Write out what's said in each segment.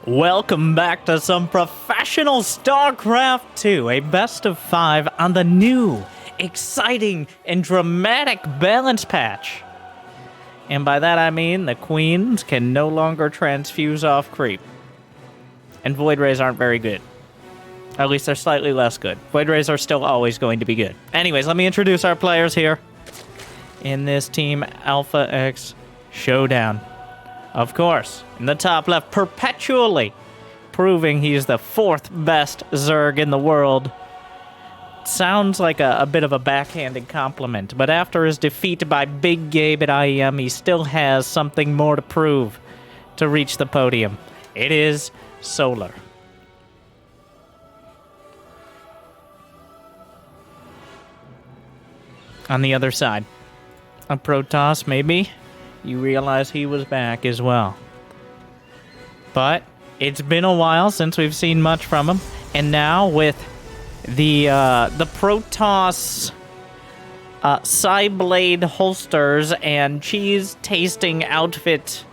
Welcome back to some professional StarCraft 2, a best of 5 on the new, exciting, and dramatic balance patch. And by that I mean the queens can no longer transfuse off creep. And Void Rays aren't very good. At least they're slightly less good. Void Rays are still always going to be good. Anyways, let me introduce our players here in this Team AlphaX Showdown. Of course, in the top left, perpetually proving he's the 4th best Zerg in the world. Sounds like a bit of a backhanded compliment, but after his defeat by Big Gabe at IEM, he still has something more to prove to reach the podium. It is Solar. On the other side, a Protoss, maybe? You realize he was back as well. But it's been a while since we've seen much from him, and now with the Protoss Psyblade holsters and cheese-tasting outfit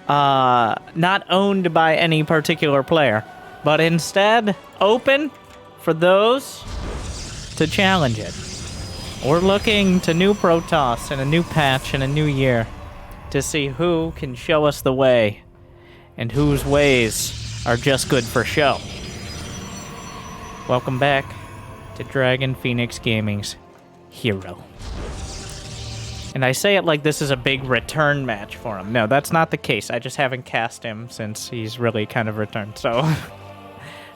not owned by any particular player, but instead open for those to challenge it. We're looking to new Protoss and a new patch and a new year to see who can show us the way and whose ways are just good for show. Welcome back to Dragon Phoenix Gaming's Hero. And I say it like this is a big return match for him. No, that's not the case. I just haven't cast him since he's really kind of returned. So,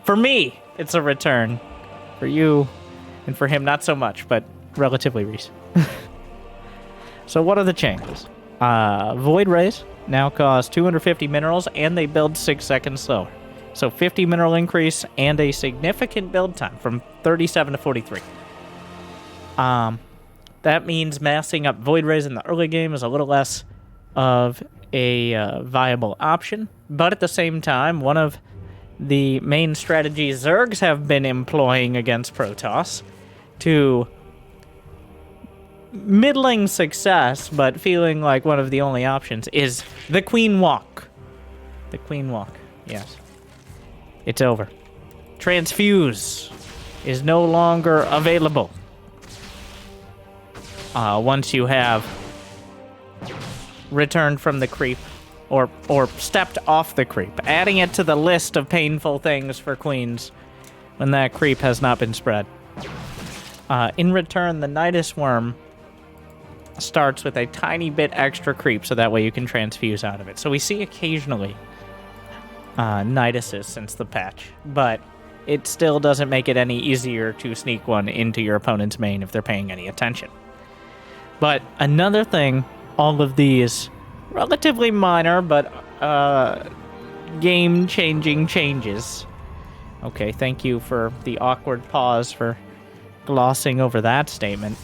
for me, it's a return. For you, and for him, not so much, but relatively recent. So what are the changes? Void Rays now cost 250 minerals, and they build 6 seconds slower. So 50 mineral increase and a significant build time from 37 to 43. That means massing up Void Rays in the early game is a little less of a viable option. But at the same time, one of the main strategies Zergs have been employing against Protoss to middling success, but feeling like one of the only options, is the Queen Walk. The Queen Walk, yes. It's over. Transfuse is no longer available. Once you have returned from the creep, or stepped off the creep, adding it to the list of painful things for queens when that creep has not been spread. In return, the Nidus Worm starts with a tiny bit extra creep, so that way you can transfuse out of it. So we see occasionally Niduses since the patch, but it still doesn't make it any easier to sneak one into your opponent's main if they're paying any attention. But another thing, all of these relatively minor but game-changing changes. Okay, thank you for the awkward pause for glossing over that statement.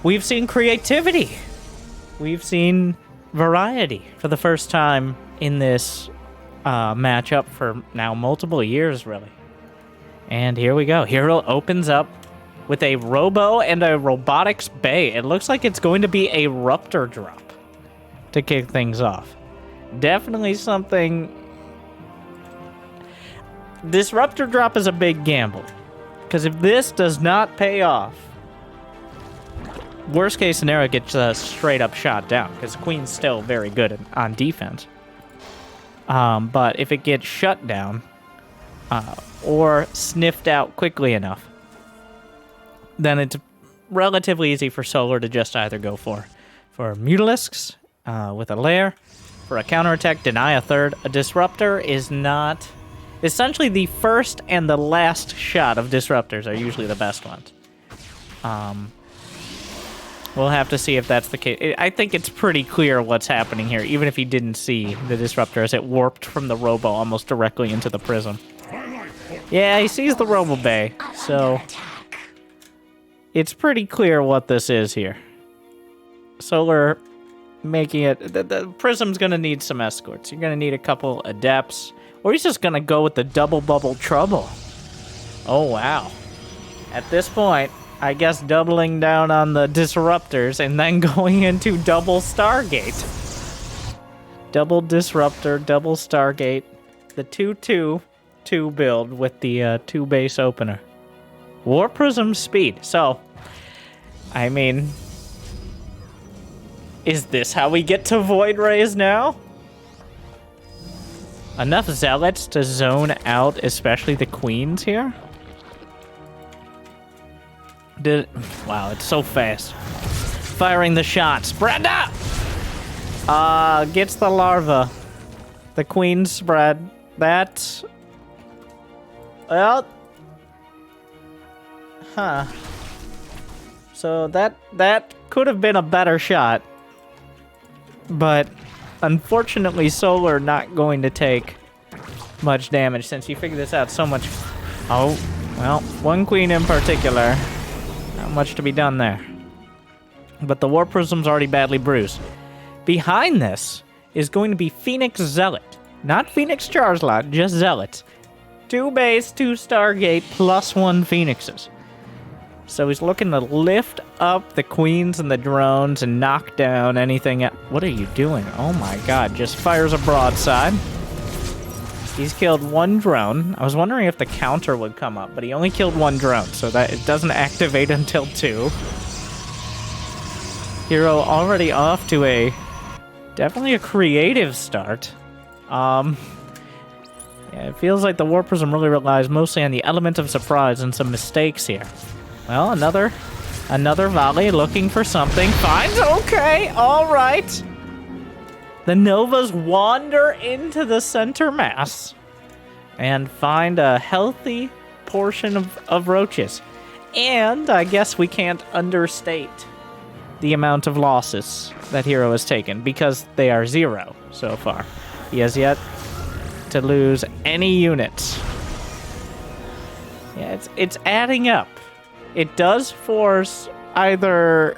We've seen creativity. We've seen variety for the first time in this matchup for now multiple years, really. And here we go. Hero opens up with a Robo and a Robotics Bay. It looks like it's going to be a Ruptor drop to kick things off. Definitely something... This Ruptor drop is a big gamble, because if this does not pay off, worst case scenario gets straight up shot down, because Queen's still very good on defense. But if it gets shut down or sniffed out quickly enough, then it's relatively easy for Solar to just either go for Mutalisks with a lair, for a counterattack, deny a third. A Disruptor is not... Essentially, the first and the last shot of Disruptors are usually the best ones. We'll have to see if that's the case. I think it's pretty clear what's happening here, even if he didn't see the Disruptor as it warped from the Robo almost directly into the Prism. Yeah, he sees the Robo Bay, so it's pretty clear what this is here. Solar making it... The Prism's going to need some escorts. You're going to need a couple Adepts, or he's just going to go with the double bubble trouble. Oh, wow. At this point, I guess doubling down on the Disruptors and then going into double Stargate. double disruptor, double Stargate, the 2-2-2 build with the 2 base opener. War Prism speed. So, I mean, is this how we get to Void Rays now? Enough zealots to zone out, especially the queens here? Wow, it's so fast. Firing the shots. Brenda! Gets the larva. The queen spread. That... Well... Huh. So that could have been a better shot. But... Unfortunately, Solar not going to take much damage since you figured this out so much. Oh, well, one queen in particular. Not much to be done there. But the War Prism's already badly bruised. Behind this is going to be Phoenix Zealot. Not Phoenix Charizard, just Zealots. 2 base, 2 Stargate, plus 1 Phoenixes. So he's looking to lift up the queens and the drones and knock down anything. What are you doing? Oh my god, just fires a broadside. He's killed 1 drone. I was wondering if the counter would come up, but he only killed 1 drone, so that it doesn't activate until 2. Hero already off to a definitely a creative start. Yeah, it feels like the War Prism really relies mostly on the element of surprise and some mistakes here. Well, another volley looking for something. Finds, okay, all right. The Novas wander into the center mass and find a healthy portion of roaches. And I guess we can't understate the amount of losses that Hero has taken because they are 0 so far. He has yet to lose any units. Yeah, it's adding up. It does force either...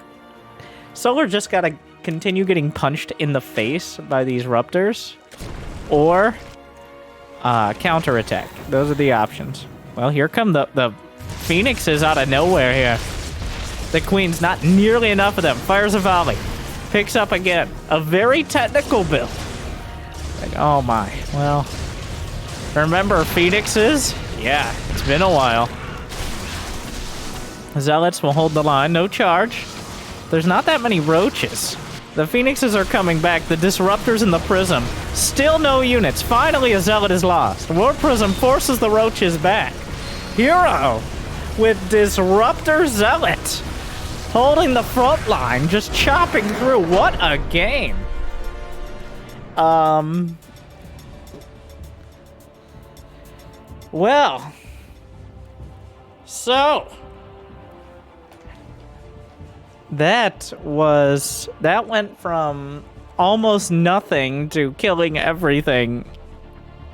Solar just gotta continue getting punched in the face by these Raptors, or counterattack. Those are the options. Well, here come the Phoenixes out of nowhere here. The Queen's not nearly enough of them. Fires a volley. Picks up again. A very technical build. Like, oh my. Well, remember Phoenixes? Yeah, it's been a while. Zealots will hold the line, no charge. There's not that many roaches. The Phoenixes are coming back, the Disruptors and the Prism. Still no units. Finally, a Zealot is lost. War Prism forces the roaches back. Hero with Disruptor Zealot holding the front line, just chopping through. What a game. Well, so that went from almost nothing to killing everything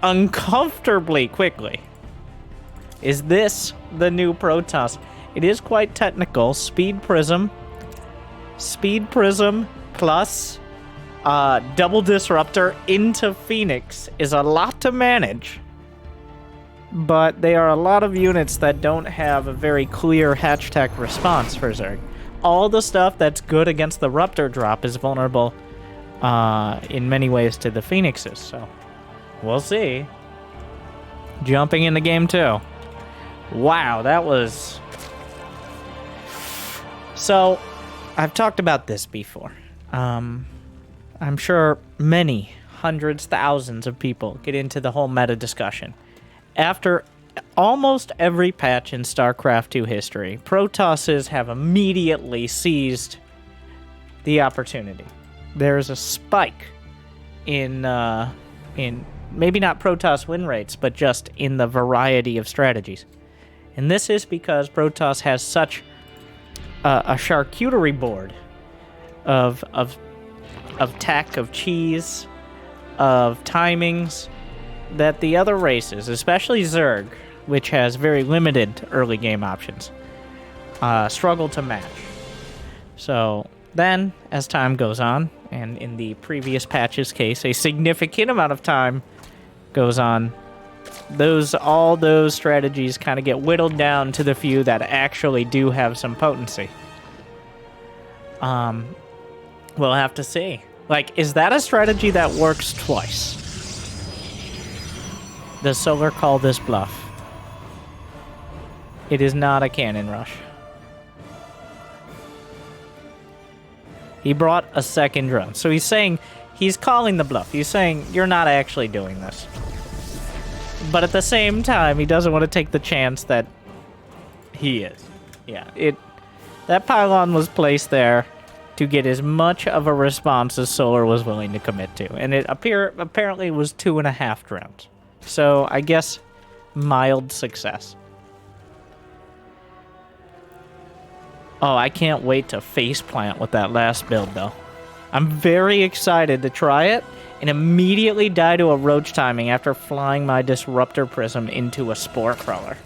uncomfortably quickly. Is this the new Protoss? It is quite technical. Speed Prism plus double Disruptor into Phoenix is a lot to manage. But they are a lot of units that don't have a very clear hatch tech response for Zerg. All the stuff that's good against the Ruptor drop is vulnerable in many ways to the Phoenixes, so we'll see. Jumping in the game too. Wow, that was... So, I've talked about this before. I'm sure many, hundreds, thousands of people get into the whole meta discussion. After almost every patch in StarCraft 2 history, Protosses have immediately seized the opportunity. There's a spike in maybe not Protoss win rates, but just in the variety of strategies. And this is because Protoss has such a charcuterie board of tech, of cheese, of timings, that the other races, especially Zerg, which has very limited early game options, struggle to match. So then, as time goes on, and in the previous patch's case, a significant amount of time goes on, all those strategies kind of get whittled down to the few that actually do have some potency. We'll have to see. Like, is that a strategy that works twice? Does Solar call this bluff? It is not a cannon rush. He brought a second drone. So he's saying, he's calling the bluff. He's saying, you're not actually doing this. But at the same time, he doesn't want to take the chance that he is. Yeah, that pylon was placed there to get as much of a response as Solar was willing to commit to. And it apparently was 2.5 drones. So I guess mild success. Oh, I can't wait to faceplant with that last build, though. I'm very excited to try it and immediately die to a roach timing after flying my Disruptor Prism into a Spore Crawler.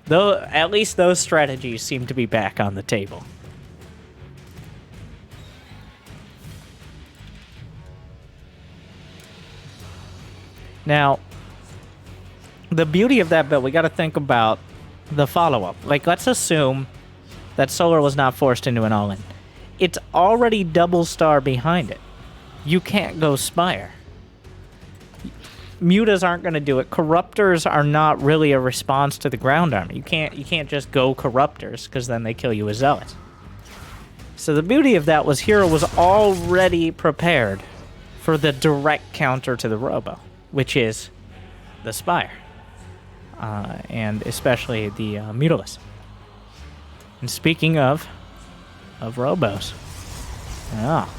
Though, at least those strategies seem to be back on the table. Now, the beauty of that build, we got to think about the follow-up. Like, let's assume that Solar was not forced into an all-in. It's already double star behind it. You can't go Spire. Mutas aren't going to do it. Corruptors are not really a response to the ground army. You can't just go Corruptors, because then they kill you with Zealots. So the beauty of that was Hero was already prepared for the direct counter to the Robo, which is the Spire. And especially the Mutalisk. And speaking of Robos. Ah.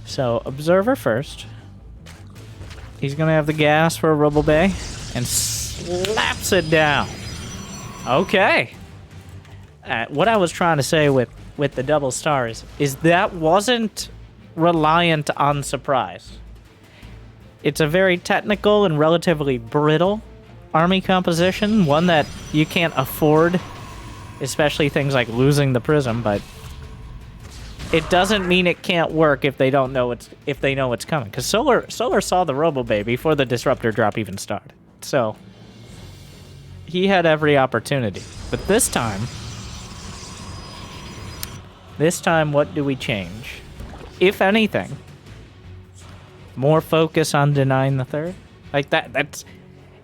So, Observer first. He's going to have the gas for a Robo Bay. And slaps it down. Okay. What I was trying to say with the double stars is that wasn't reliant on surprise. It's a very technical and relatively brittle army composition, one that you can't afford, especially things like losing the prism, but it doesn't mean it can't work if they know it's coming. Because Solar saw the Robo Bay before the Disruptor drop even started. So he had every opportunity. But this time, what do we change? If anything, more focus on denying the third? Like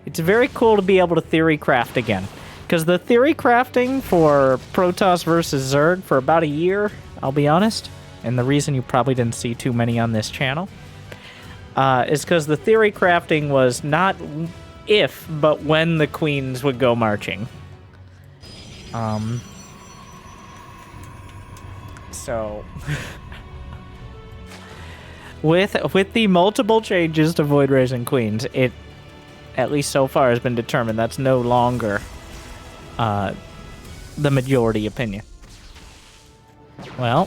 it's very cool to be able to theory craft again. Because the theory crafting for Protoss versus Zerg for about a year, I'll be honest, and the reason you probably didn't see too many on this channel, is because the theory crafting was not if, but when the queens would go marching. So... With the multiple changes to Void Raising Queens, it, at least so far, has been determined that's no longer the majority opinion. Well.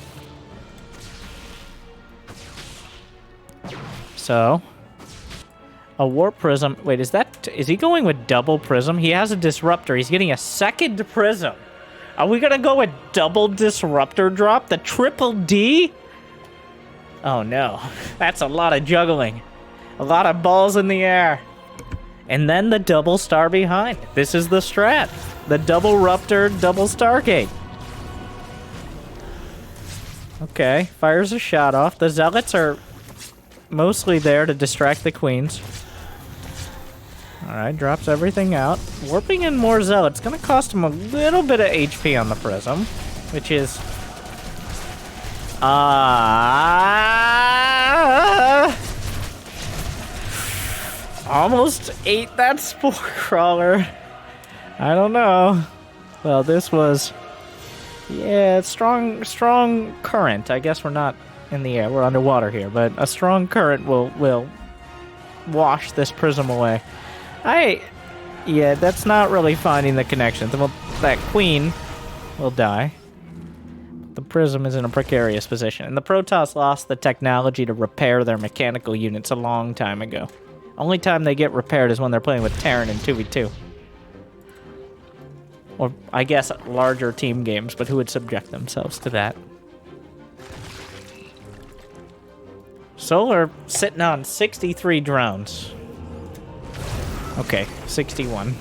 So. A Warp Prism. Wait, is he going with double Prism? He has a Disruptor. He's getting a second Prism. Are we going to go with double Disruptor drop? The triple D? Oh no, that's a lot of juggling. A lot of balls in the air. And then the double star behind. This is the strat. The double Ruptor, double Stargate. Okay, fires a shot off. The Zealots are mostly there to distract the queens. Alright, drops everything out. Warping in more Zealots. Gonna cost him a little bit of HP on the Prism, which is... almost ate that Spore Crawler. I don't know. Well, this was... yeah, strong current. I guess we're not in the air. We're underwater here. But a strong current will wash this prism away. Yeah, that's not really finding the connection. That queen will die. The prism is in a precarious position. And the Protoss lost the technology to repair their mechanical units a long time ago. Only time they get repaired is when they're playing with Terran in 2v2. Or, I guess, larger team games, but who would subject themselves to that? Solar sitting on 63 drones. Okay, 61.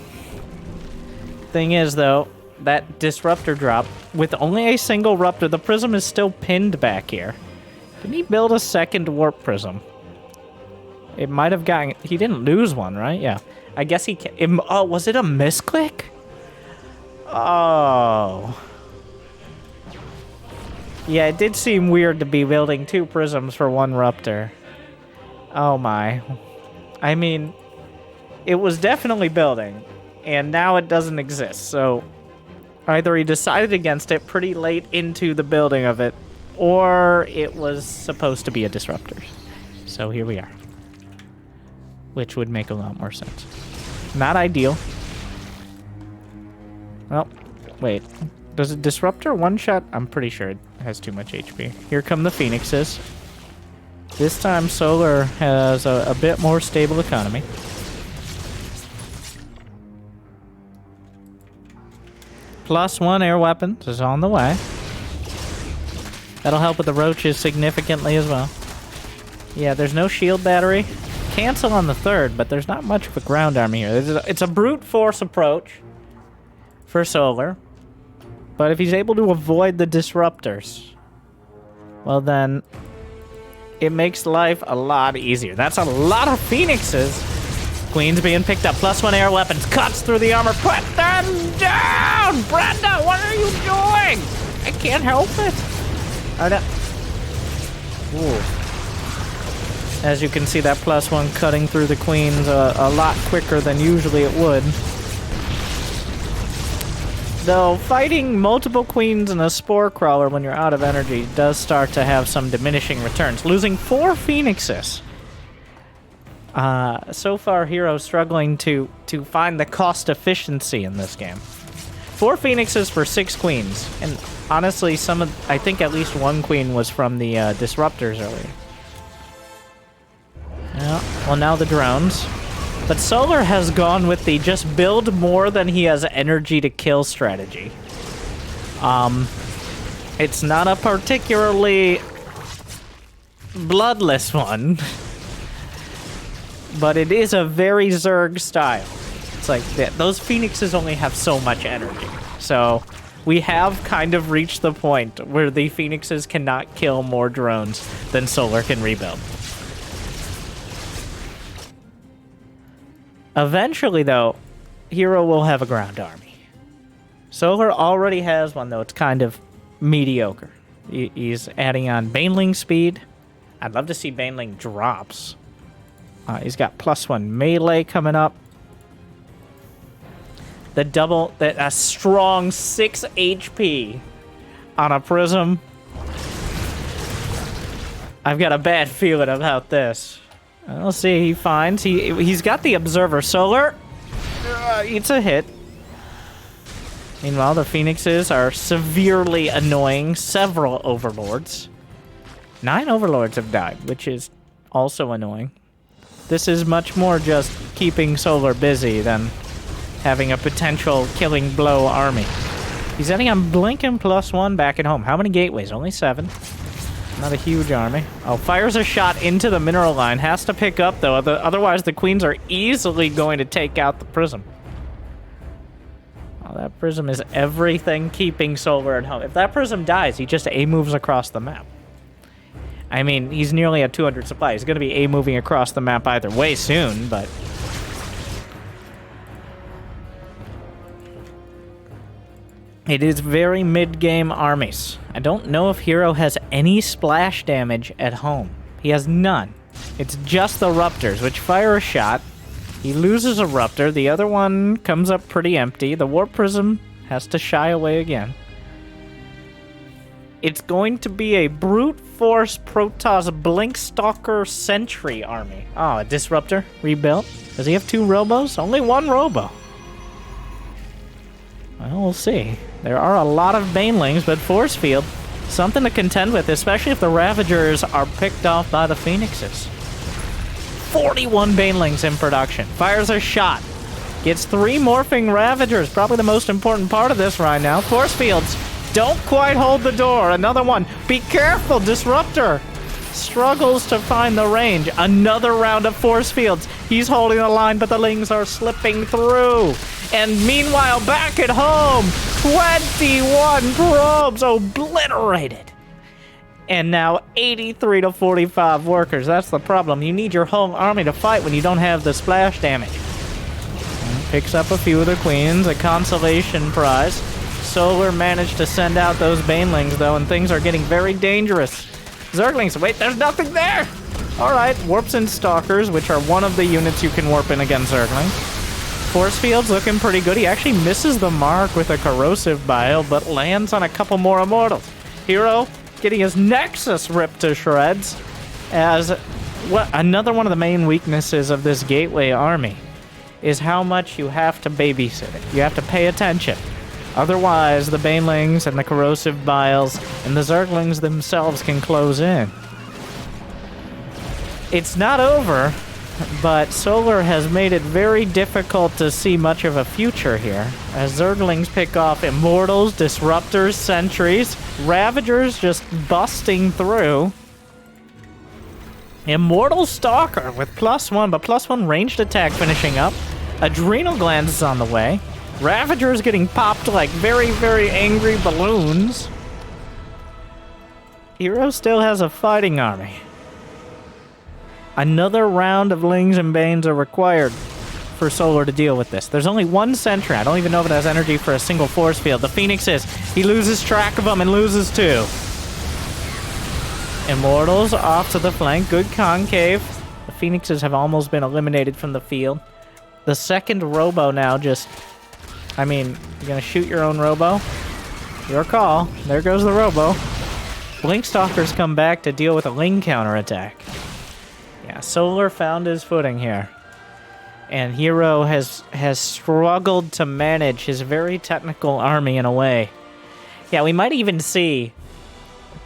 Thing is, though, that disruptor drop with only a single ruptor. The prism is still pinned back here. Didn't he build a second warp prism? It might have gotten... He didn't lose one, right? Yeah. I guess he... Oh, was it a misclick? Oh. Yeah, it did seem weird to be building 2 prisms for 1 ruptor. Oh my. I mean, it was definitely building, and now it doesn't exist, so either he decided against it pretty late into the building of it, or it was supposed to be a disruptor. So here we are. Which would make a lot more sense. Not ideal. Well, wait. Does a disruptor one-shot? I'm pretty sure it has too much HP. Here come the Phoenixes. This time Solar has a bit more stable economy. +1 air weapons is on the way. That'll help with the roaches significantly as well. Yeah, there's no shield battery. Cancel on the 3rd, but there's not much of a ground army here. It's a brute force approach for Solar. But if he's able to avoid the disruptors, well then, it makes life a lot easier. That's a lot of Phoenixes. Queen's being picked up. +1 air weapons. Cuts through the armor. Put them down! Brenda, what are you doing? I can't help it. Ooh. As you can see, that +1 cutting through the queens a lot quicker than usually it would. Though fighting multiple queens and a spore crawler when you're out of energy does start to have some diminishing returns. Losing 4 Phoenixes. So far, Hero's struggling to find the cost efficiency in this game. 4 Phoenixes for 6 queens. And honestly, I think at least 1 queen was from the disruptors earlier. Yeah, well, now the drones. But Solar has gone with the just build more than he has energy to kill strategy. It's not a particularly bloodless one, but it is a very Zerg style. It's like those Phoenixes only have so much energy. So we have kind of reached the point where the Phoenixes cannot kill more drones than Solar can rebuild. Eventually, though, Hero will have a ground army. Solar already has one, though. It's kind of mediocre. He's adding on Baneling speed. I'd love to see Baneling drops. He's got +1 melee coming up. A strong 6 HP on a prism. I've got a bad feeling about this. We'll see. He finds he's got the Observer. Solar eats a hit. Meanwhile, the Phoenixes are severely annoying several Overlords. 9 Overlords have died, which is also annoying. This is much more just keeping Solar busy than having a potential killing blow army. He's ending on Blinken +1 back at home. How many gateways? Only 7. Not a huge army. Oh, fires a shot into the mineral line. Has to pick up, though. Otherwise, the queens are easily going to take out the prism. Oh, that prism is everything keeping Solar at home. If that prism dies, he just A-moves across the map. I mean, he's nearly at 200 supply. He's going to be A-moving across the map either way soon, but... It is very mid-game armies. I don't know if Hero has any splash damage at home. He has none. It's just the Ruptors, which fire a shot. He loses a Ruptor. The other one comes up pretty empty. The Warp Prism has to shy away again. It's going to be a brute force Protoss Blinkstalker Sentry army. Oh, a Disruptor rebuilt. Does he have 2 Robos? Only 1 Robo. Well, we'll see. There are a lot of Banelings, but Force Field, something to contend with, especially if the Ravagers are picked off by the Phoenixes. 41 Banelings in production. Fires a shot. Gets 3 Morphing Ravagers. Probably the most important part of this right now. Force Fields don't quite hold the door. Another one. Be careful, Disruptor. Struggles to find the range. Another round of Force Fields. He's holding the line, but the Lings are slipping through. And meanwhile, back at home, 21 probes obliterated. And now 83 to 45 workers. That's the problem. You need your whole army to fight when you don't have the splash damage. Picks up a few of the queens, a consolation prize. Solar managed to send out those banelings, though, and things are getting very dangerous. Zerglings, wait, there's nothing there! Alright, warps and stalkers, which are one of the units you can warp in against Zerglings. Force field's looking pretty good. He actually misses the mark with a corrosive bile, but lands on a couple more immortals. Hero getting his Nexus ripped to shreds, as another one of the main weaknesses of this Gateway army is how much you have to babysit it. You have to pay attention. Otherwise, the banelings and the corrosive biles and the Zerglings themselves can close in. It's not over, but Solar has made it very difficult to see much of a future here, as Zerglings pick off Immortals, Disruptors, Sentries, Ravagers just busting through. Immortal Stalker with +1, but +1 ranged attack finishing up. Adrenal Glands is on the way. Ravagers getting popped like very, very angry balloons. Hero still has a fighting army. Another round of Lings and Banes are required for Solar to deal with this. There's only one sentry. I don't even know if it has energy for a single force field. The Phoenix is. He loses track of them and loses 2. Immortals off to the flank. Good concave. The Phoenixes have almost been eliminated from the field. The second Robo now just... I mean, you're gonna shoot your own Robo? Your call. There goes the Robo. Blink Stalkers come back to deal with a Ling counterattack. Yeah, Solar found his footing here. And Hero has struggled to manage his very technical army in a way. Yeah, we might even see,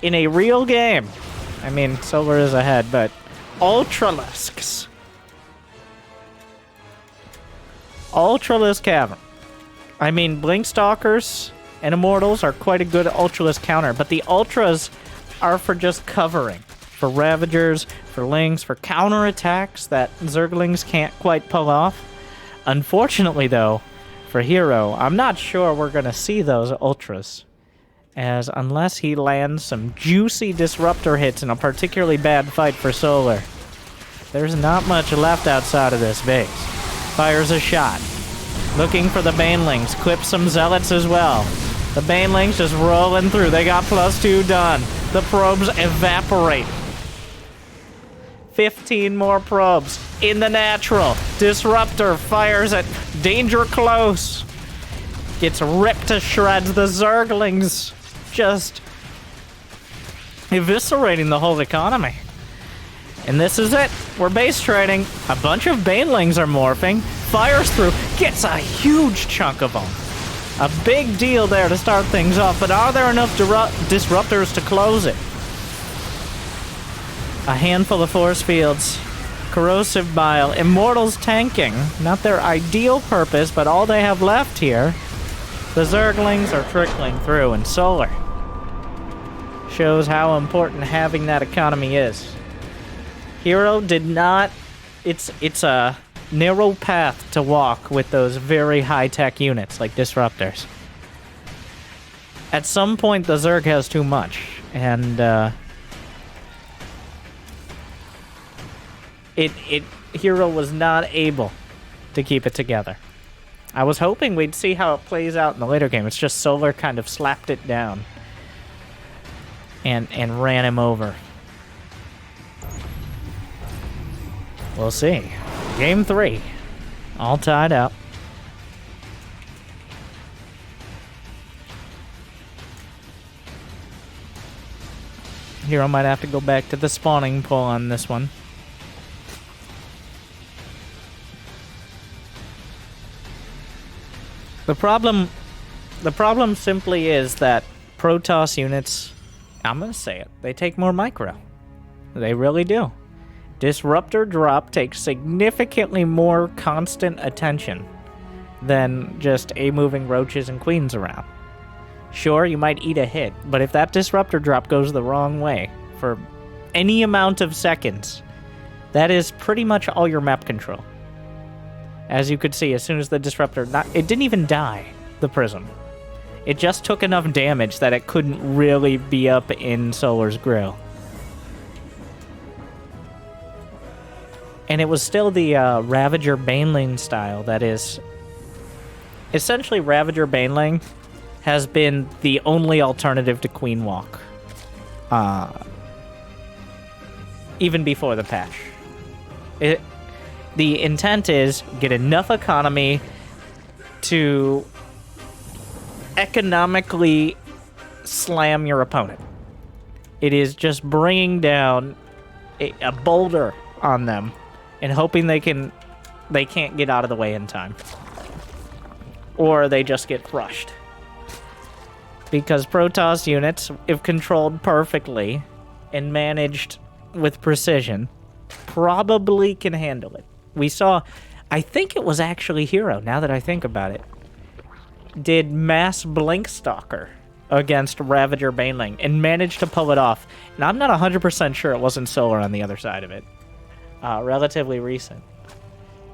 in a real game, I mean, Solar is ahead, but Ultralisks. Ultralisk Cavern. I mean, Blink Stalkers and Immortals are quite a good Ultralisk counter, but the Ultras are for just covering. For Ravagers, for Lings, for counterattacks that Zerglings can't quite pull off. Unfortunately, though, for Hero, I'm not sure we're going to see those Ultras. As unless he lands some juicy Disruptor hits in a particularly bad fight for Solar, there's not much left outside of this base. Fires a shot. Looking for the Banelings. Clips some Zealots as well. The Banelings just rolling through. They got +2 done. The probes evaporate. 15 more probes in the natural. Disruptor fires at danger close. Gets ripped to shreds. The Zerglings just eviscerating the whole economy. And this is it. We're base trading. A bunch of Banelings are morphing. Fires through. Gets a huge chunk of them. A big deal there to start things off. But are there enough disruptors to close it? A handful of force fields. Corrosive bile. Immortals tanking. Not their ideal purpose, but all they have left here. The Zerglings are trickling through. And Solar shows how important having that economy is. Hero did not... It's a narrow path to walk with those very high-tech units like Disruptors. At some point, the Zerg has too much, and Hero was not able to keep it together. I was hoping we'd see how it plays out in the later game. It's just Solar kind of slapped it down and ran him over. We'll see. Game 3. All tied up. Hero might have to go back to the spawning pool on this one. The problem simply is that Protoss units, I'm gonna say it, they take more micro. They really do. Disruptor drop takes significantly more constant attention than just moving roaches and queens around. Sure, you might eat a hit, but if that Disruptor drop goes the wrong way for any amount of seconds, that is pretty much all your map control. As you could see, as soon as the disruptor... it didn't even die, the prism. It just took enough damage that it couldn't really be up in Solar's grill. And it was still the Ravager Baneling style that is... Essentially, Ravager Baneling has been the only alternative to Queen Walk. Even before the patch. The intent is get enough economy to economically slam your opponent. It is just bringing down a boulder on them and hoping they can't get out of the way in time. Or they just get crushed. Because Protoss units, if controlled perfectly and managed with precision, probably can handle it. We saw, I think it was actually Hero, now that I think about it, did mass Blink Stalker against Ravager Baneling and managed to pull it off. And I'm not 100% sure it wasn't Solar on the other side of it. Relatively recent.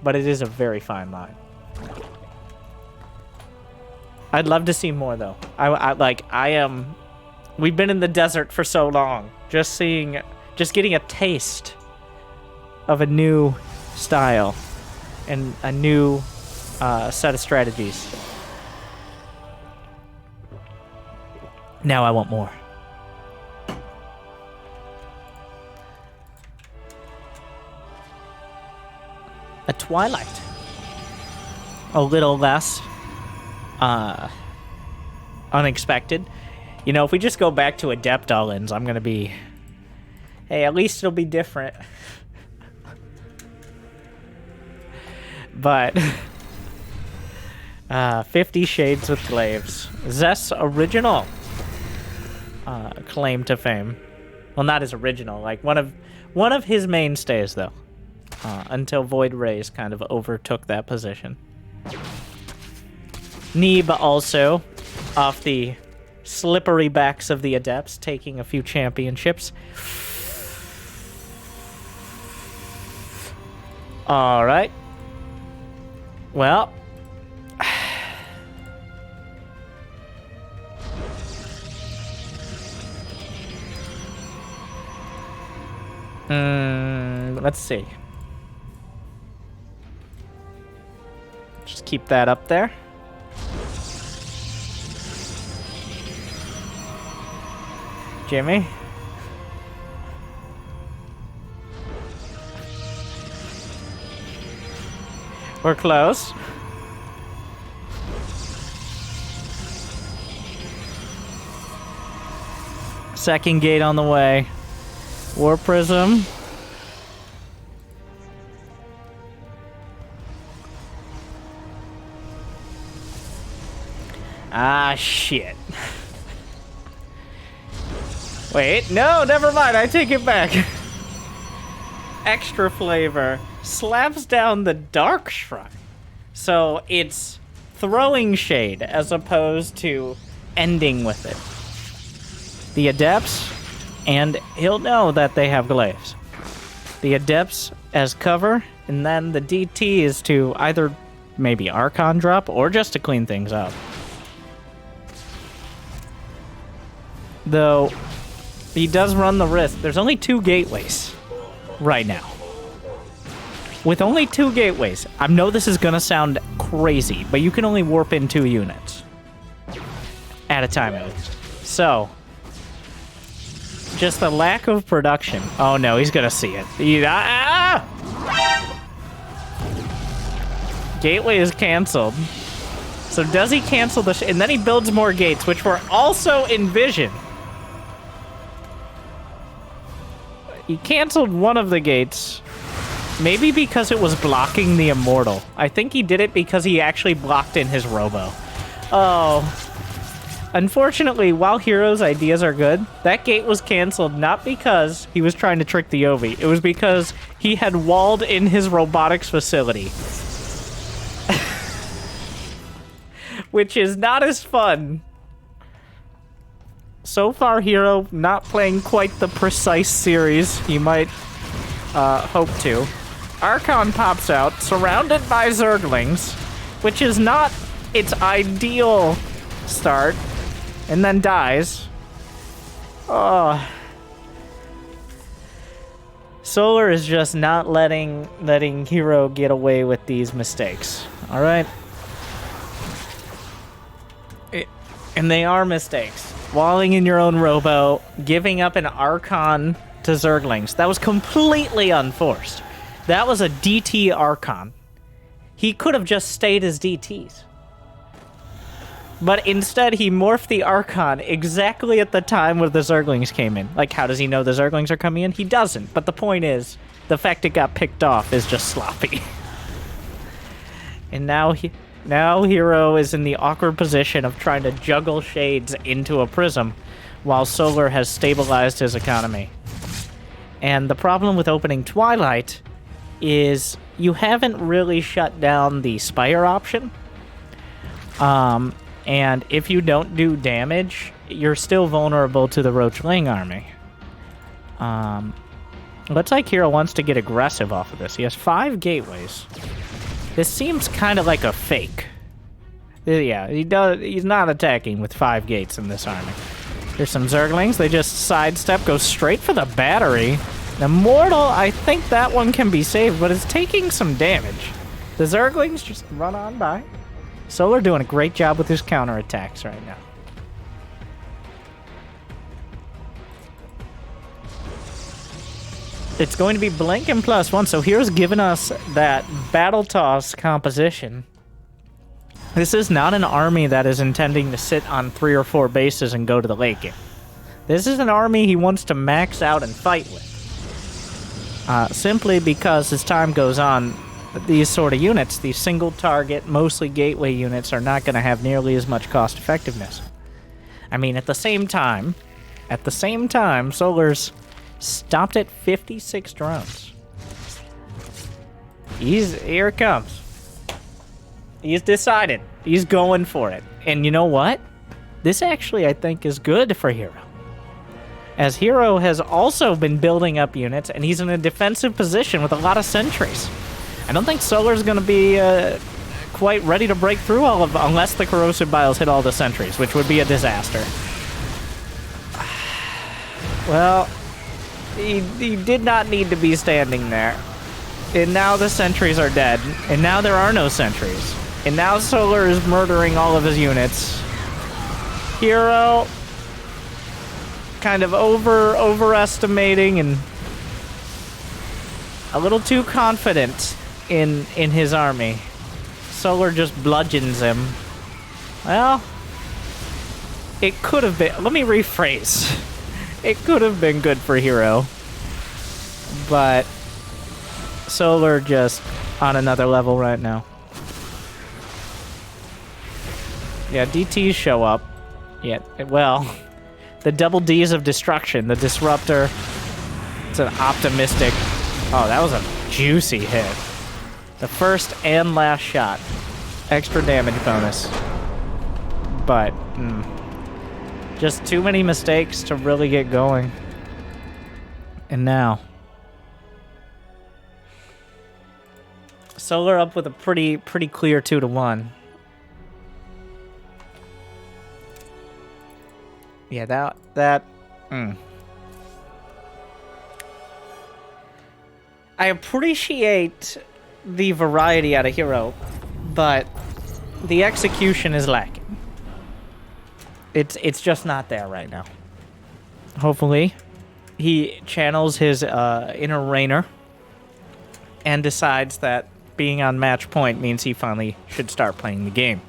But it is a very fine line. I'd love to see more, though. We've been in the desert for so long. Just getting a taste of a new style and a new set of strategies. Now I want more. A Twilight. A little less unexpected. You know, if we just go back to Adept all-ins, I'm gonna be... Hey, at least it'll be different. But 50 Shades with Glaives. Zest's original claim to fame. Well, not his original, like one of his mainstays, though. Until Void Rays kind of overtook that position. Neeb also, off the slippery backs of the Adepts, taking a few championships. Alright. Well. Let's see. Just keep that up there. Jimmy. We're close. Second gate on the way. War Prism. Ah, shit. Wait, no, never mind. I take it back. Extra flavor slaps down the Dark Shrine. So it's throwing shade as opposed to ending with it. The Adepts, and he'll know that they have glaives. The Adepts as cover, and then the DT is to either maybe Archon drop or just to clean things up. Though, he does run the risk. There's only 2 gateways right now. With only 2 gateways, I know this is going to sound crazy, but you can only warp in 2 units at a time at least. So, just the lack of production. Oh no, he's going to see it. Gateway is canceled. So does he cancel the... and then he builds more gates, which were also envisioned. He canceled one of the gates. Maybe because it was blocking the Immortal. I think he did it because he actually blocked in his Robo. Oh. Unfortunately, while Hero's ideas are good, that gate was canceled not because he was trying to trick the Ovi. It was because he had walled in his robotics facility. Which is not as fun. So far, Hero not playing quite the precise series he might hope to. Archon pops out, surrounded by Zerglings, which is not its ideal start, and then dies. Oh. Solar is just not letting Hero get away with these mistakes. All right? And they are mistakes. Walling in your own robo, giving up an Archon to Zerglings. That was completely unforced. That was a DT Archon. He could have just stayed as DTs. But instead, he morphed the Archon exactly at the time where the Zerglings came in. Like, how does he know the Zerglings are coming in? He doesn't. But the point is, the fact it got picked off is just sloppy. And now Hero is in the awkward position of trying to juggle shades into a prism, while Solar has stabilized his economy. And the problem with opening Twilight is you haven't really shut down the Spire option. And if you don't do damage, you're still vulnerable to the Roach Ling army. Looks like Hero wants to get aggressive off of this. He has 5 gateways. This seems kind of like a fake. Yeah, he's not attacking with 5 gates in this army. There's some Zerglings. They just sidestep, go straight for the battery. The Mortal, I think that one can be saved, but it's taking some damage. The Zerglings just run on by. Solar doing a great job with his counterattacks right now. It's going to be Blink and +1, so here's giving us that Battle Toss composition. This is not an army that is intending to sit on 3 or 4 bases and go to the late game. This is an army he wants to max out and fight with. Simply because as time goes on, these sort of units, these single target, mostly gateway units, are not going to have nearly as much cost effectiveness. I mean, at the same time, Solar's stopped at 56 drones. Here it comes. He's decided. He's going for it. And you know what? This actually, I think, is good for Hero. As Hero has also been building up units, and he's in a defensive position with a lot of sentries. I don't think Solar's going to be quite ready to break through all of, unless the Corrosive Biles hit all the sentries, which would be a disaster. Well, he did not need to be standing there. And now the sentries are dead. And now there are no sentries. And now Solar is murdering all of his units. Hero kind of overestimating and a little too confident in his army. Solar just bludgeons him. Well, it could have been... Let me rephrase. It could have been good for Hero. But Solar just on another level right now. Yeah, DTs show up. Yeah, well, the double Ds of destruction. The Disruptor. It's an optimistic... Oh, that was a juicy hit. The first and last shot. Extra damage bonus. But, just too many mistakes to really get going. And now, Solar up with a pretty clear 2-1. Yeah, that. I appreciate the variety out of Hero, but the execution is lacking. It's just not there right now. Hopefully, he channels his inner Rainer and decides that being on match point means he finally should start playing the game.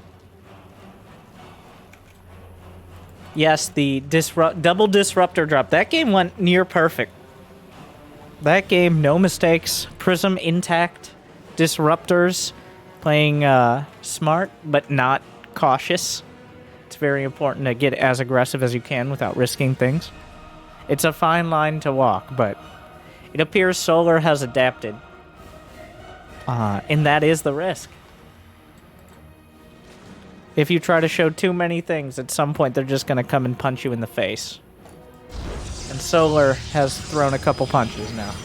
Yes, the double Disruptor drop. That game went near perfect. That game, no mistakes. Prism intact. Disruptors playing smart, but not cautious. It's very important to get as aggressive as you can without risking things. It's a fine line to walk, but it appears Solar has adapted. And that is the risk. If you try to show too many things, at some point they're just going to come and punch you in the face. And Solar has thrown a couple punches now.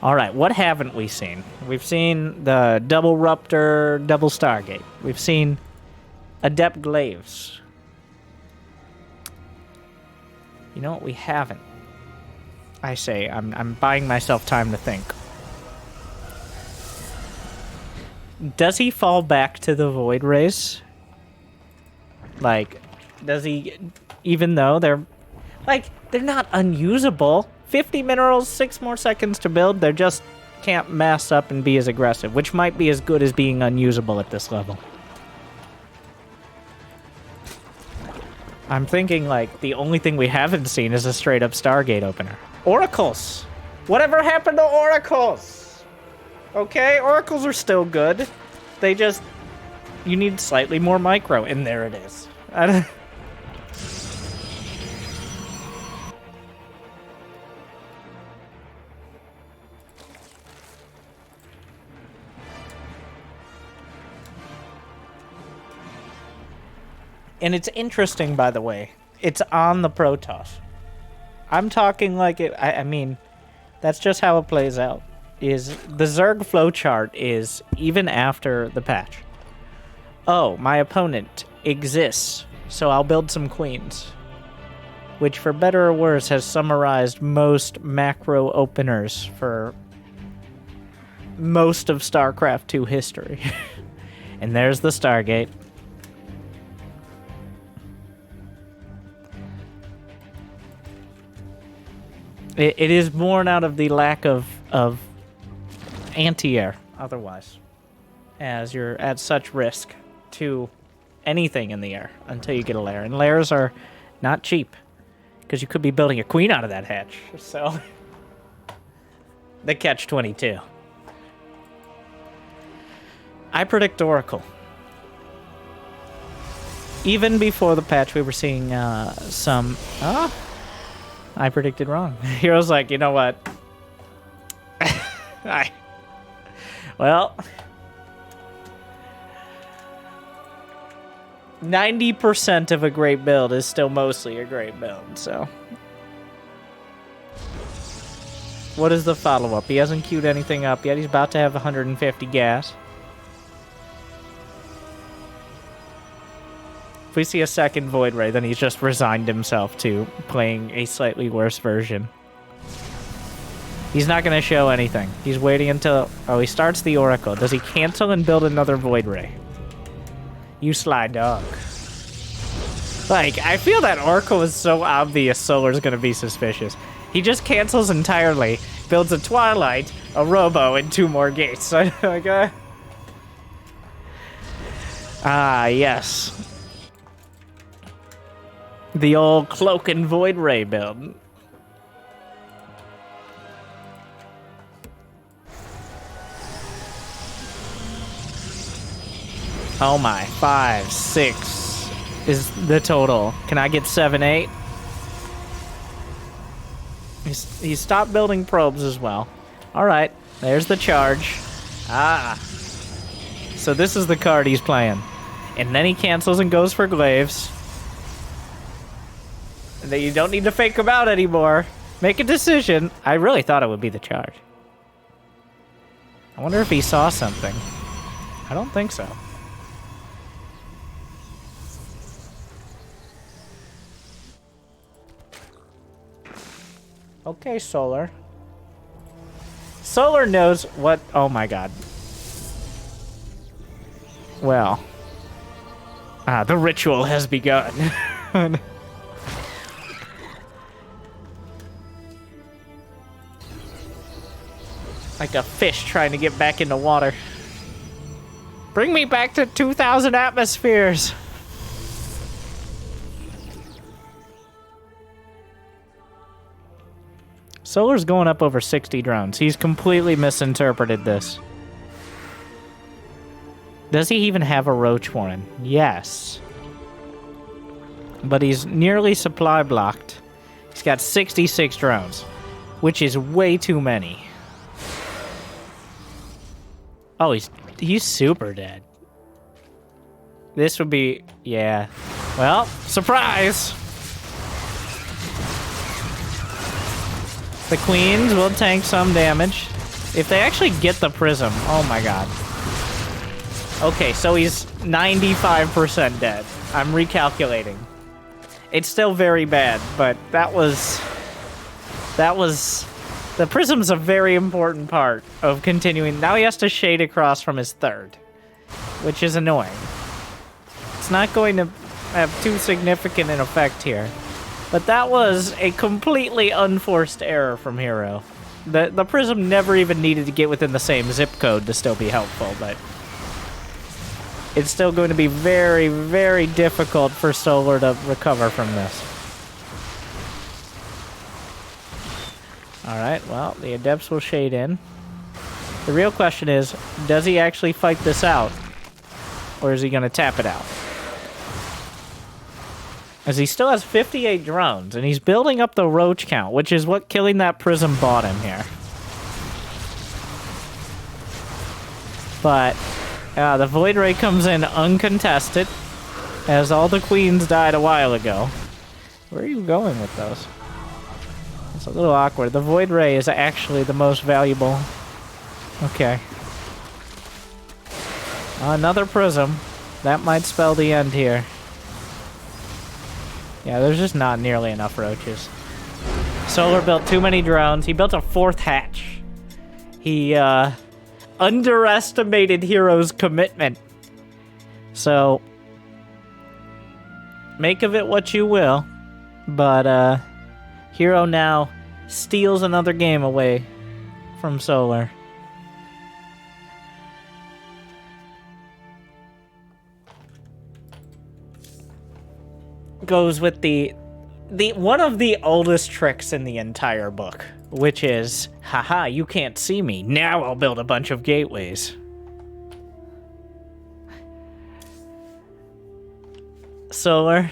All right, what haven't we seen? We've seen the double Ruptor, double Stargate. We've seen Adept Glaives. You know what we haven't? I say, I'm buying myself time to think. Does he fall back to the Void Rays? Like, does he, even though they're not unusable. 50 minerals, 6 more seconds to build. They just can't mass up and be as aggressive, which might be as good as being unusable at this level. I'm thinking, like, the only thing we haven't seen is a straight-up Stargate opener. Oracles! Whatever happened to Oracles? Okay, Oracles are still good. They just... You need slightly more micro, and there it is. And it's interesting, by the way. It's on the Protoss. I'm talking like it... I mean, that's just how it plays out. Is the Zerg flowchart is even after the patch. Oh, my opponent exists, so I'll build some queens. Which, for better or worse, has summarized most macro openers for most of StarCraft 2 history. And there's the Stargate. It is born out of the lack of anti-air, otherwise, as you're at such risk to anything in the air until you get a lair. And lairs are not cheap, because you could be building a queen out of that hatch, so... The catch-22. I predict Oracle. Even before the patch, we were seeing some... I predicted wrong. Hero's like, you know what? Well... 90% of a great build is still mostly a great build, so... What is the follow-up? He hasn't queued anything up yet. He's about to have 150 gas. If we see a second Void Ray, then he's just resigned himself to playing a slightly worse version. He's not going to show anything. He's waiting until... Oh, he starts the Oracle. Does he cancel and build another Void Ray? You sly dog. Like, I feel that Oracle is so obvious Solar's going to be suspicious. He just cancels entirely, builds a Twilight, a Robo, and 2 more gates. Like, yes. The old Cloak and Void Ray build. Oh my, 5, 6 is the total. Can I get 7, 8? He stopped building probes as well. Alright, there's the charge. So this is the card he's playing. And then he cancels and goes for glaives. That you don't need to fake him out anymore. Make a decision. I really thought it would be the charge. I wonder if he saw something. I don't think so. Okay, Solar. Solar knows what... Oh my god. Well. The ritual has begun. Like a fish trying to get back into water. Bring me back to 2,000 atmospheres. Solar's going up over 60 drones. He's completely misinterpreted this. Does he even have a Roach Warren? Yes. But he's nearly supply blocked. He's got 66 drones, which is way too many. Oh, he's super dead. This would be... Yeah. Well, surprise! The queens will tank some damage. If they actually get the prism, oh my god. Okay, so he's 95% dead. I'm recalculating. It's still very bad, but that was... The prism's a very important part of continuing. Now he has to shade across from his third, which is annoying. It's not going to have too significant an effect here. But that was a completely unforced error from Hero. The prism never even needed to get within the same zip code to still be helpful, but it's still going to be very, very difficult for Solar to recover from this. Alright, well, the Adepts will shade in. The real question is, does he actually fight this out? Or is he going to tap it out? As he still has 58 drones, and he's building up the roach count, which is what killing that prism bought him here. But the Void Ray comes in uncontested, as all the queens died a while ago. Where are you going with those? It's a little awkward. The Void Ray is actually the most valuable. Okay. Another prism. That might spell the end here. Yeah, there's just not nearly enough roaches. Solar built too many drones. He built a fourth hatch. He underestimated Hero's commitment. So, make of it what you will. But Hero now steals another game away from Solar. Goes with the one of the oldest tricks in the entire book, which is, haha, you can't see me. Now I'll build a bunch of gateways. Solar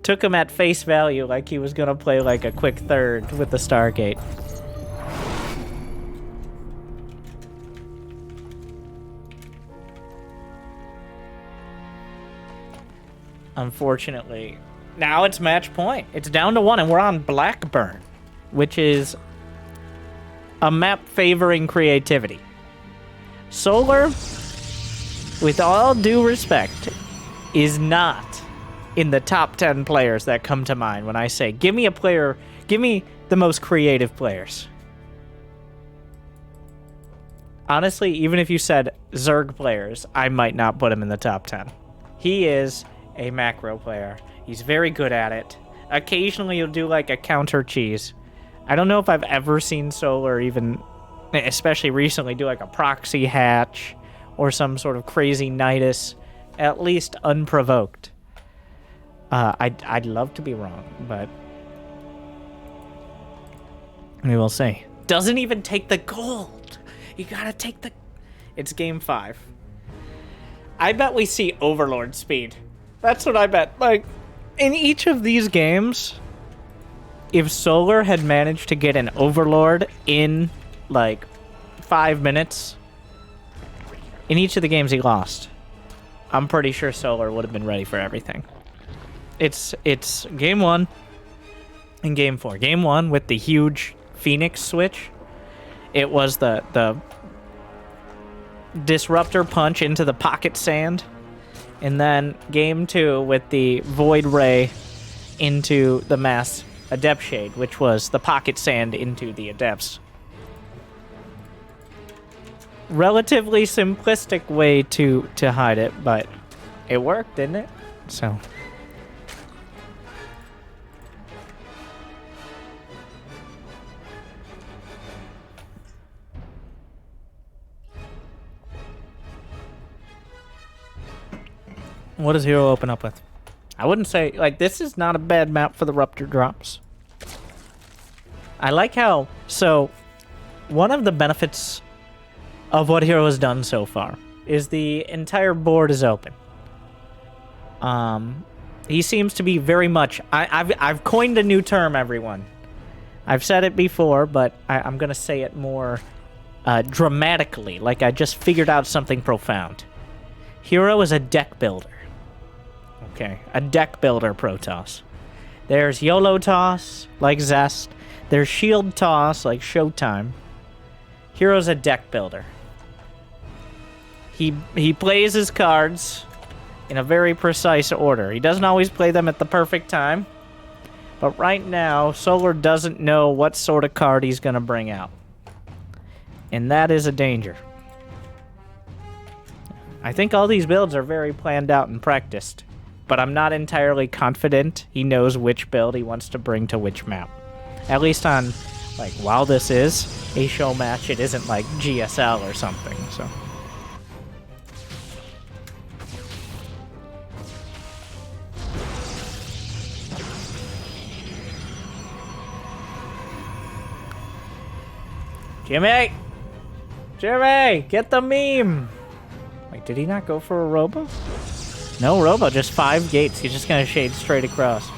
took him at face value like he was gonna play like a quick third with the Stargate. Unfortunately, now it's match point. It's down to 1, and we're on Blackburn, which is a map favoring creativity. Solar, with all due respect, is not in the top 10 players that come to mind when I say, give me a player, give me the most creative players. Honestly, even if you said Zerg players, I might not put him in the top 10. He is a macro player. He's very good at it. Occasionally he'll do like a counter cheese. I don't know if I've ever seen Solar even, especially recently, do like a proxy hatch or some sort of crazy nidus, at least unprovoked. I'd love to be wrong, but we will see. Doesn't even take the gold. You gotta take the... It's game 5. I bet we see Overlord speed. That's what I bet. Like, in each of these games, if Solar had managed to get an Overlord in, like, 5 minutes, in each of the games he lost, I'm pretty sure Solar would have been ready for everything. It's game 1 and game 4. Game 1 with the huge Phoenix switch. It was the disruptor punch into the pocket sand. And then game 2 with the Void Ray into the mass Adept Shade, which was the pocket sand into the Adepts. Relatively simplistic way to hide it, but it worked, didn't it? So... What does Hero open up with? I wouldn't say... Like, this is not a bad map for the Rupture drops. I like how... So, one of the benefits of what Hero has done so far is the entire board is open. He seems to be very much... I've coined a new term, everyone. I've said it before, but I'm going to say it more dramatically, like I just figured out something profound. Hero is a deck builder. Okay, a deck builder Protoss. There's YOLO Toss, like Zest. There's Shield Toss, like Showtime. Hero's a deck builder. He plays his cards in a very precise order. He doesn't always play them at the perfect time. But right now, Solar doesn't know what sort of card he's going to bring out. And that is a danger. I think all these builds are very planned out and practiced. But I'm not entirely confident he knows which build he wants to bring to which map. At least on, like, while this is a show match, it isn't like GSL or something, so... Jimmy! Jimmy! Get the meme! Wait, did he not go for a Robo? No Robo, just 5 gates. He's just gonna shade straight across.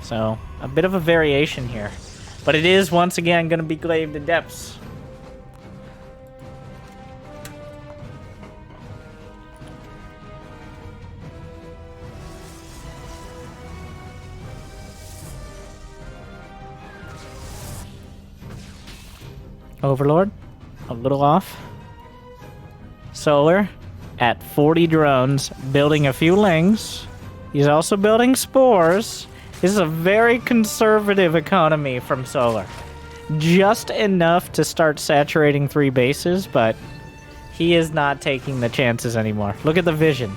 So, a bit of a variation here. But it is, once again, gonna be Glaive to Depths. Overlord, a little off. Solar, at 40 drones, building a few lings. He's also building spores. This is a very conservative economy from Solar. Just enough to start saturating 3 bases, but he is not taking the chances anymore. Look at the vision.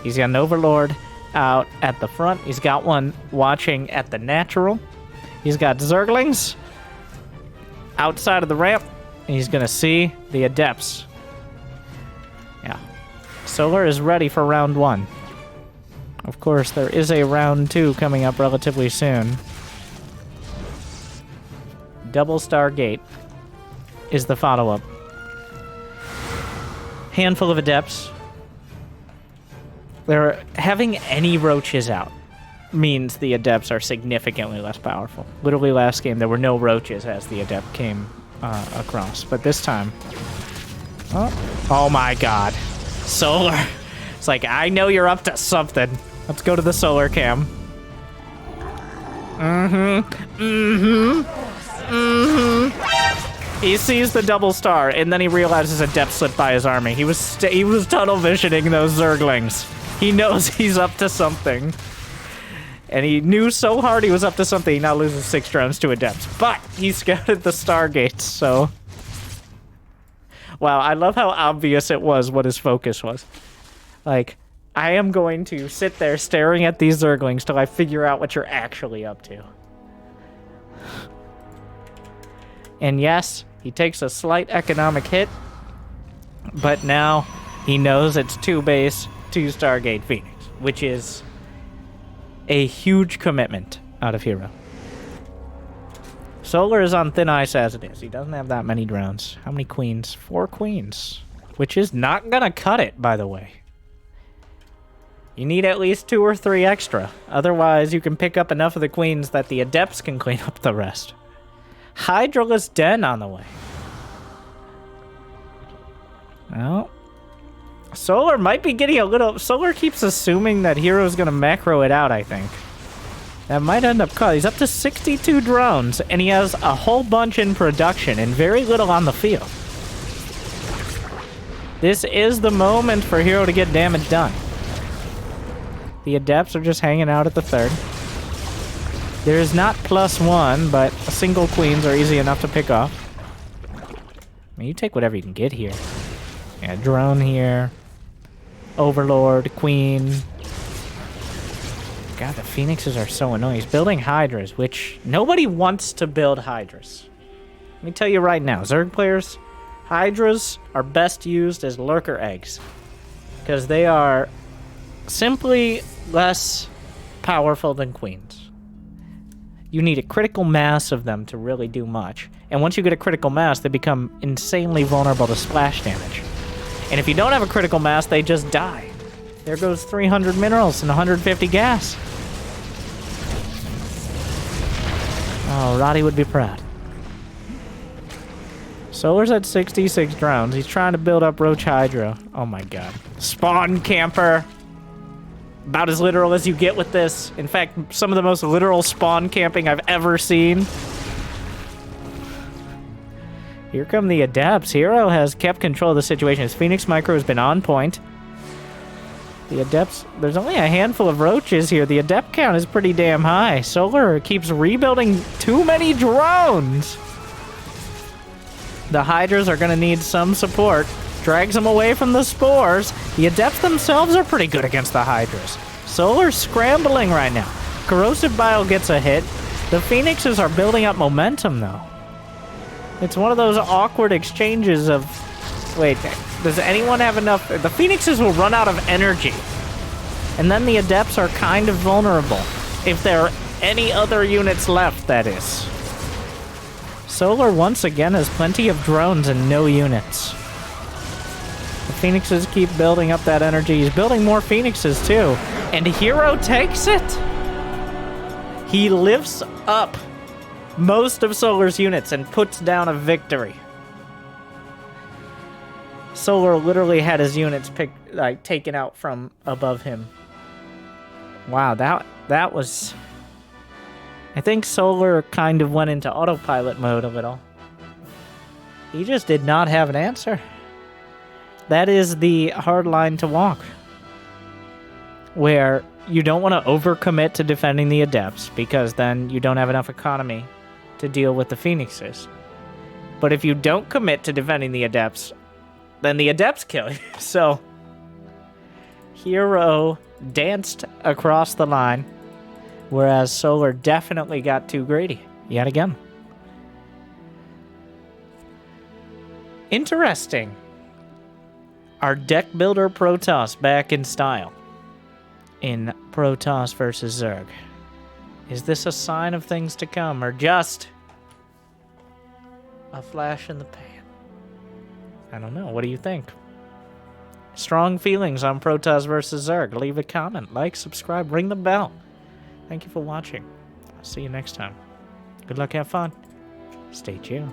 He's got an Overlord out at the front. He's got one watching at the natural. He's got Zerglings outside of the ramp, and he's gonna see the Adepts. Yeah. Solar is ready for round 1. Of course, there is a round 2 coming up relatively soon. Double Stargate is the follow-up. Handful of Adepts. Having any roaches out means the Adepts are significantly less powerful. Literally last game, there were no roaches as the Adept came across. But this time... Oh my god. Solar. It's like, I know you're up to something. Let's go to the Solar cam. He sees the double star, and then he realizes a Adept slipped by his army. He was tunnel visioning those Zerglings. He knows he's up to something. And he knew so hard he was up to something, he now loses 6 drones to Adepts. But he scouted the Stargates, so... Wow, I love how obvious it was what his focus was. Like, I am going to sit there staring at these Zerglings till I figure out what you're actually up to. And yes, he takes a slight economic hit, but now he knows it's 2 base, 2 Stargate Phoenix, which is a huge commitment out of Hero. Solar is on thin ice as it is. He doesn't have that many drones. How many queens? 4 queens, which is not gonna cut it, by the way. You need at least 2 or 3 extra. Otherwise, you can pick up enough of the queens that the Adepts can clean up the rest. Hydraless Den on the way. Well, Solar might be getting a little... Solar keeps assuming that Hero's gonna macro it out, I think. That might end up cut. He's up to 62 drones, and he has a whole bunch in production and very little on the field. This is the moment for Hero to get damage done. The Adepts are just hanging out at the 3rd. There is not +1, but single queens are easy enough to pick off. I mean, you take whatever you can get here. Yeah, drone here. Overlord, queen. God, the Phoenixes are so annoying. He's building Hydras, which nobody wants to build Hydras. Let me tell you right now, Zerg players, Hydras are best used as lurker eggs. Because they are simply less powerful than queens. You need a critical mass of them to really do much. And once you get a critical mass, they become insanely vulnerable to splash damage. And if you don't have a critical mass, they just die. There goes 300 minerals and 150 gas. Oh, Roddy would be proud. Solar's at 66 drones. He's trying to build up Roach Hydra. Oh my god. Spawn camper. About as literal as you get with this. In fact, some of the most literal spawn camping I've ever seen. Here come the Adepts. Hero has kept control of the situation. His Phoenix Micro has been on point. The Adepts, there's only a handful of roaches here. The Adept count is pretty damn high. Solar keeps rebuilding too many drones. The Hydras are going to need some support. Drags them away from the spores. The Adepts themselves are pretty good against the Hydras. Solar's scrambling right now. Corrosive Bile gets a hit. The Phoenixes are building up momentum, though. It's one of those awkward exchanges of... Wait, does anyone have enough... The Phoenixes will run out of energy. And then the Adepts are kind of vulnerable. If there are any other units left, that is. Solar, once again, has plenty of drones and no units. The Phoenixes keep building up that energy. He's building more Phoenixes, too. And Hero takes it! He lifts up most of Solar's units and puts down a victory. Solar literally had his units taken out from above him. Wow, that was... I think Solar kind of went into autopilot mode a little. He just did not have an answer. That is the hard line to walk. Where you don't want to overcommit to defending the Adepts, because then you don't have enough economy to deal with the Phoenixes. But if you don't commit to defending the Adepts, then the Adepts kill you. So, Hero danced across the line, whereas Solar definitely got too greedy, yet again. Interesting. Our deck builder Protoss back in style in Protoss versus Zerg. Is this a sign of things to come, or just a flash in the pan? I don't know. What do you think? Strong feelings on Protoss versus Zerg. Leave a comment, like, subscribe, ring the bell. Thank you for watching. I'll see you next time. Good luck, have fun. Stay tuned.